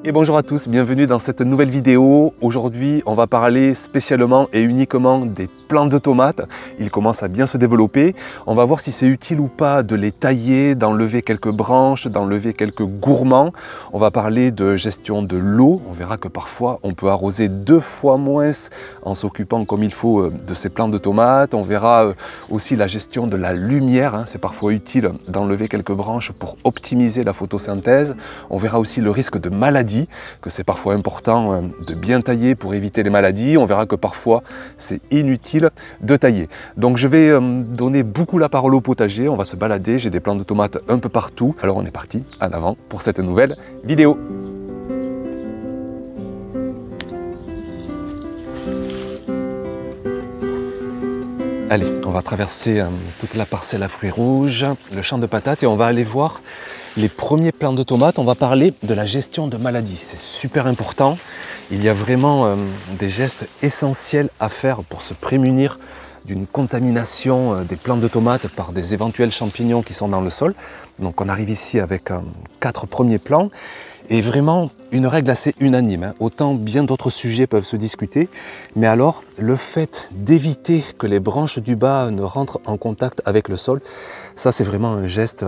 Et bonjour à tous, bienvenue dans cette nouvelle vidéo. Aujourd'hui, on va parler spécialement et uniquement des plants de tomates. Ils commencent à bien se développer. On va voir si c'est utile ou pas de les tailler, d'enlever quelques branches, d'enlever quelques gourmands. On va parler de gestion de l'eau. On verra que parfois, on peut arroser 2 fois moins en s'occupant comme il faut de ces plants de tomates. On verra aussi la gestion de la lumière. C'est parfois utile d'enlever quelques branches pour optimiser la photosynthèse. On verra aussi le risque de maladie, que c'est parfois important de bien tailler pour éviter les maladies. On verra que parfois c'est inutile de tailler. Donc je vais donner beaucoup la parole au potager, on va se balader, j'ai des plants de tomates un peu partout. Alors on est parti, en avant pour cette nouvelle vidéo. Allez, on va traverser toute la parcelle à fruits rouges, le champ de patates et on va aller voir les premiers plants de tomates. On va parler de la gestion de maladies. C'est super important. Il y a vraiment des gestes essentiels à faire pour se prémunir d'une contamination des plants de tomates par des éventuels champignons qui sont dans le sol. Donc on arrive ici avec 4 premiers plants. Et vraiment une règle assez unanime, autant bien d'autres sujets peuvent se discuter, mais alors le fait d'éviter que les branches du bas ne rentrent en contact avec le sol, ça c'est vraiment un geste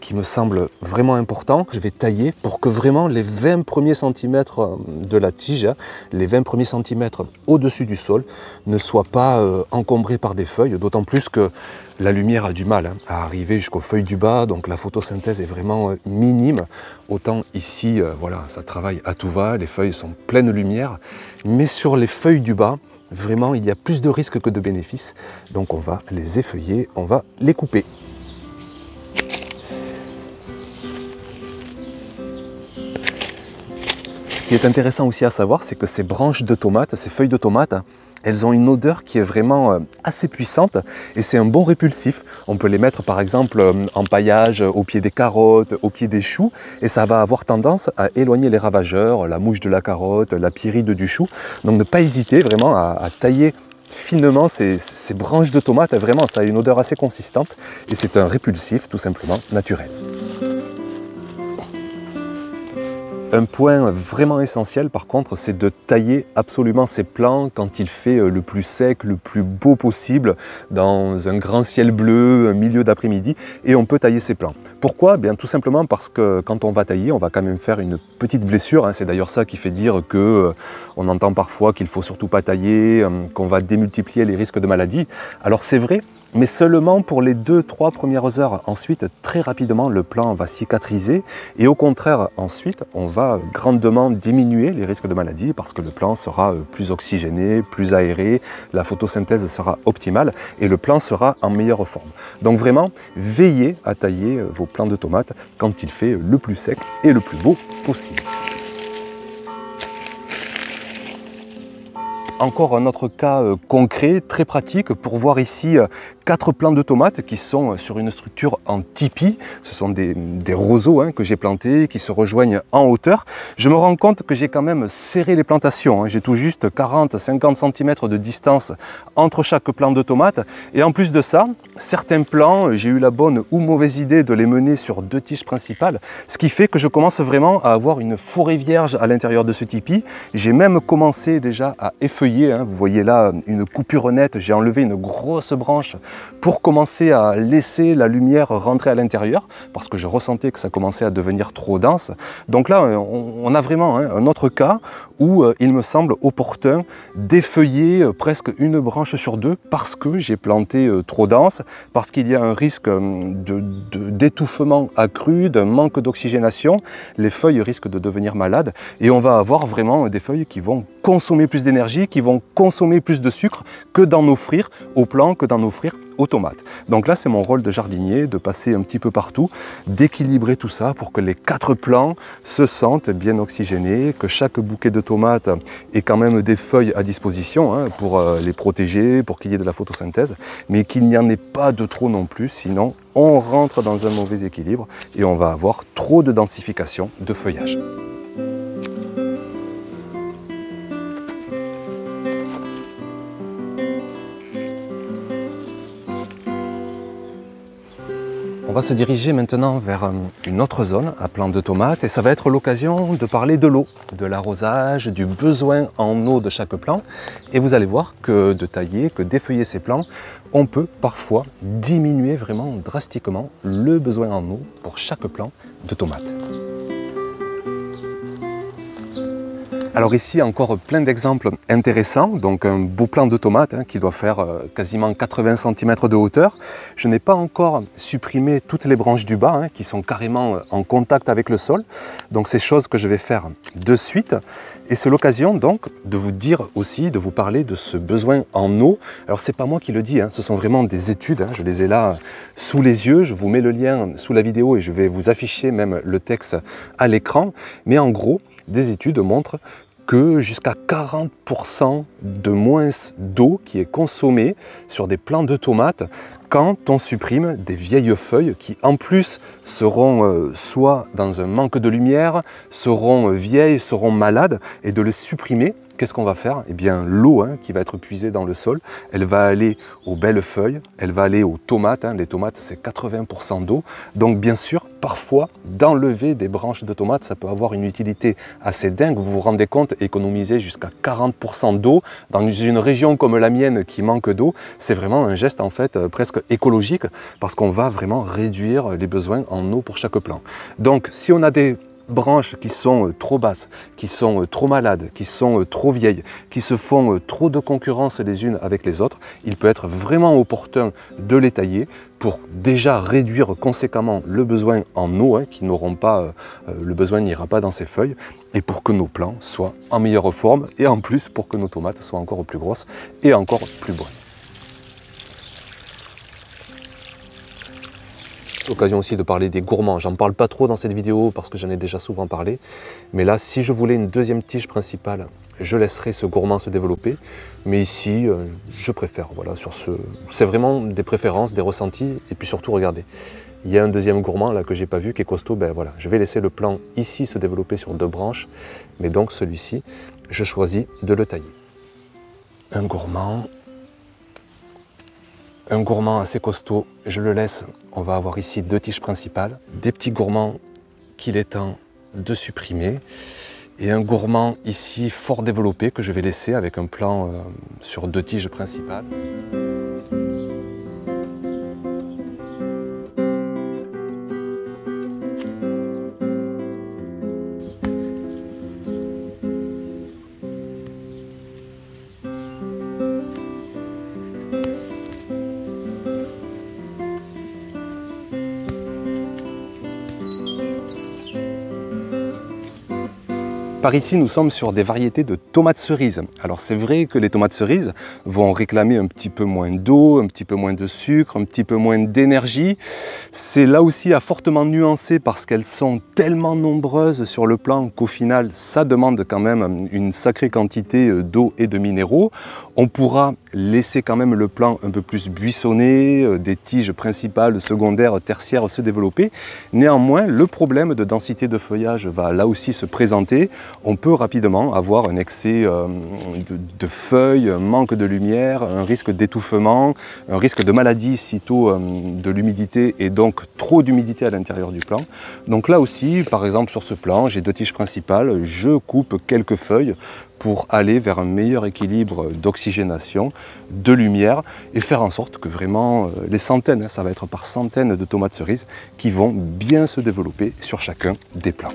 qui me semble vraiment important. Je vais tailler pour que vraiment les 20 premiers centimètres de la tige, les 20 premiers centimètres au-dessus du sol, ne soient pas encombrés par des feuilles, d'autant plus que la lumière a du mal à arriver jusqu'aux feuilles du bas, donc la photosynthèse est vraiment minime. Autant ici, voilà, ça travaille à tout va, les feuilles sont pleines de lumière, mais sur les feuilles du bas, vraiment, il y a plus de risques que de bénéfices. Donc on va les effeuiller, on va les couper. Ce qui est intéressant aussi à savoir, c'est que ces branches de tomates, ces feuilles de tomates, elles ont une odeur qui est vraiment assez puissante et c'est un bon répulsif. On peut les mettre par exemple en paillage au pied des carottes, au pied des choux et ça va avoir tendance à éloigner les ravageurs, la mouche de la carotte, la pyride du chou. Donc ne pas hésiter vraiment à tailler finement ces branches de tomates. Vraiment, ça a une odeur assez consistante et c'est un répulsif tout simplement naturel. Un point vraiment essentiel par contre, c'est de tailler absolument ces plants quand il fait le plus sec, le plus beau possible, dans un grand ciel bleu, un milieu d'après-midi, et on peut tailler ces plants. Pourquoi? Bien tout simplement parce que quand on va tailler, on va quand même faire une petite blessure, c'est d'ailleurs ça qui fait dire que on entend parfois qu'il ne faut surtout pas tailler, qu'on va démultiplier les risques de maladie. Alors c'est vrai, mais seulement pour les 2-3 premières heures. Ensuite, très rapidement, le plant va cicatriser et au contraire, ensuite, on va grandement diminuer les risques de maladie parce que le plant sera plus oxygéné, plus aéré, la photosynthèse sera optimale et le plant sera en meilleure forme. Donc vraiment, veillez à tailler vos plants de tomates quand il fait le plus sec et le plus beau possible. Encore un autre cas concret, très pratique, pour voir ici 4 plants de tomates qui sont sur une structure en tipi. Ce sont des roseaux que j'ai plantés, qui se rejoignent en hauteur. Je me rends compte que j'ai quand même serré les plantations. J'ai tout juste 40-50 cm de distance entre chaque plant de tomates. Et en plus de ça, certains plants, j'ai eu la bonne ou mauvaise idée de les mener sur 2 tiges principales, ce qui fait que je commence vraiment à avoir une forêt vierge à l'intérieur de ce tipi. J'ai même commencé déjà à effeuiller. Vous voyez là une coupure nette, j'ai enlevé une grosse branche pour commencer à laisser la lumière rentrer à l'intérieur parce que je ressentais que ça commençait à devenir trop dense. Donc là, on a vraiment un autre cas où il me semble opportun d'effeuiller presque une branche sur 2 parce que j'ai planté trop dense, parce qu'il y a un risque d'étouffement accru, d'un manque d'oxygénation. Les feuilles risquent de devenir malades et on va avoir vraiment des feuilles qui vont consommer plus d'énergie, qui vont consommer plus de sucre que d'en offrir aux plants, que d'en offrir aux tomates. Donc là, c'est mon rôle de jardinier, de passer un petit peu partout, d'équilibrer tout ça pour que les 4 plants se sentent bien oxygénés, que chaque bouquet de tomates ait quand même des feuilles à disposition pour les protéger, pour qu'il y ait de la photosynthèse, mais qu'il n'y en ait pas de trop non plus, sinon on rentre dans un mauvais équilibre et on va avoir trop de densification de feuillage. On va se diriger maintenant vers une autre zone à plant de tomates et ça va être l'occasion de parler de l'eau, de l'arrosage, du besoin en eau de chaque plant. Et vous allez voir que de tailler, que d'effeuiller ces plants, on peut parfois diminuer vraiment drastiquement le besoin en eau pour chaque plant de tomates. Alors ici, encore plein d'exemples intéressants. Donc un beau plant de tomates qui doit faire quasiment 80 cm de hauteur. Je n'ai pas encore supprimé toutes les branches du bas qui sont carrément en contact avec le sol. Donc c'est chose que je vais faire de suite. Et c'est l'occasion donc de vous dire aussi, de vous parler de ce besoin en eau. Alors c'est pas moi qui le dis, ce sont vraiment des études. Je les ai là sous les yeux. Je vous mets le lien sous la vidéo et je vais vous afficher même le texte à l'écran. Mais en gros, des études montrent que jusqu'à 40% de moins d'eau qui est consommée sur des plants de tomates quand on supprime des vieilles feuilles qui en plus seront soit dans un manque de lumière, seront vieilles, seront malades, et de les supprimer, qu'est-ce qu'on va faire? Eh bien l'eau qui va être puisée dans le sol, elle va aller aux belles feuilles, elle va aller aux tomates, les tomates c'est 80% d'eau, donc bien sûr parfois d'enlever des branches de tomates ça peut avoir une utilité assez dingue, vous vous rendez compte, économiser jusqu'à 40% d'eau dans une région comme la mienne qui manque d'eau, c'est vraiment un geste en fait presque écologique parce qu'on va vraiment réduire les besoins en eau pour chaque plant. Donc si on a des branches qui sont trop basses, qui sont trop malades, qui sont trop vieilles, qui se font trop de concurrence les unes avec les autres, il peut être vraiment opportun de les tailler pour déjà réduire conséquemment le besoin en eau, qui n'auront pas, le besoin n'ira pas dans ces feuilles, et pour que nos plants soient en meilleure forme, et en plus pour que nos tomates soient encore plus grosses et encore plus bonnes. L'occasion aussi de parler des gourmands. J'en parle pas trop dans cette vidéo parce que j'en ai déjà souvent parlé. Mais là, si je voulais une deuxième tige principale, je laisserai ce gourmand se développer. Mais ici, je préfère. Voilà, sur ce, c'est vraiment des préférences, des ressentis. Et puis surtout, regardez, il y a un deuxième gourmand là que j'ai pas vu qui est costaud. Ben voilà, je vais laisser le plant ici se développer sur 2 branches. Mais donc celui-ci, je choisis de le tailler. Un gourmand assez costaud, je le laisse. On va avoir ici 2 tiges principales, des petits gourmands qu'il est temps de supprimer et un gourmand ici fort développé que je vais laisser avec un plant sur 2 tiges principales. Par ici, nous sommes sur des variétés de tomates cerises. Alors c'est vrai que les tomates cerises vont réclamer un petit peu moins d'eau, un petit peu moins de sucre, un petit peu moins d'énergie. C'est là aussi à fortement nuancer parce qu'elles sont tellement nombreuses sur le plan qu'au final, ça demande quand même une sacrée quantité d'eau et de minéraux. On pourra laisser quand même le plant un peu plus buissonné, des tiges principales, secondaires, tertiaires se développer. Néanmoins, le problème de densité de feuillage va là aussi se présenter. On peut rapidement avoir un excès de feuilles, un manque de lumière, un risque d'étouffement, un risque de maladie sitôt de l'humidité et donc trop d'humidité à l'intérieur du plant. Donc là aussi, par exemple sur ce plant, j'ai 2 tiges principales, je coupe quelques feuilles pour aller vers un meilleur équilibre d'oxygénation, de lumière et faire en sorte que vraiment les centaines, ça va être par centaines de tomates cerises qui vont bien se développer sur chacun des plants.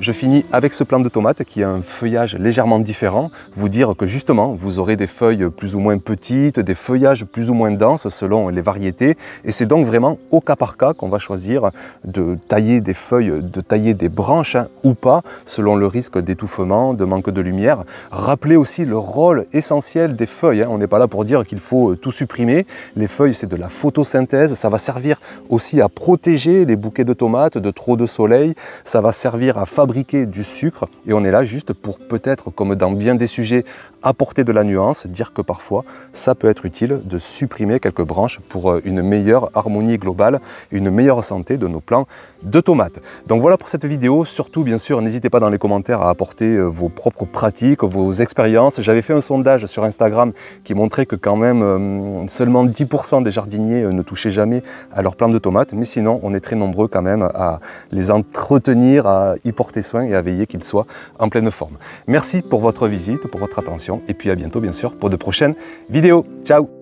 Je finis avec ce plant de tomates qui a un feuillage légèrement différent. Vous dire que justement, vous aurez des feuilles plus ou moins petites, des feuillages plus ou moins denses selon les variétés. Et c'est donc vraiment au cas par cas qu'on va choisir de tailler des feuilles, de tailler des branches ou pas, selon le risque d'étouffement, de manque de lumière. Rappelez aussi le rôle essentiel des feuilles. On n'est pas là pour dire qu'il faut tout supprimer. Les feuilles, c'est de la photosynthèse. Ça va servir aussi à protéger les bouquets de tomates de trop de soleil. Ça va servir à fabriquer fabriquer du sucre et on est là juste pour peut-être, comme dans bien des sujets, apporter de la nuance, dire que parfois ça peut être utile de supprimer quelques branches pour une meilleure harmonie globale, une meilleure santé de nos plants de tomates. Donc voilà pour cette vidéo. Surtout, bien sûr, n'hésitez pas dans les commentaires à apporter vos propres pratiques, vos expériences. J'avais fait un sondage sur Instagram qui montrait que quand même seulement 10% des jardiniers ne touchaient jamais à leurs plants de tomates, mais sinon on est très nombreux quand même à les entretenir, à y porter soin et à veiller qu'ils soient en pleine forme. Merci pour votre visite, pour votre attention et puis à bientôt bien sûr pour de prochaines vidéos. Ciao!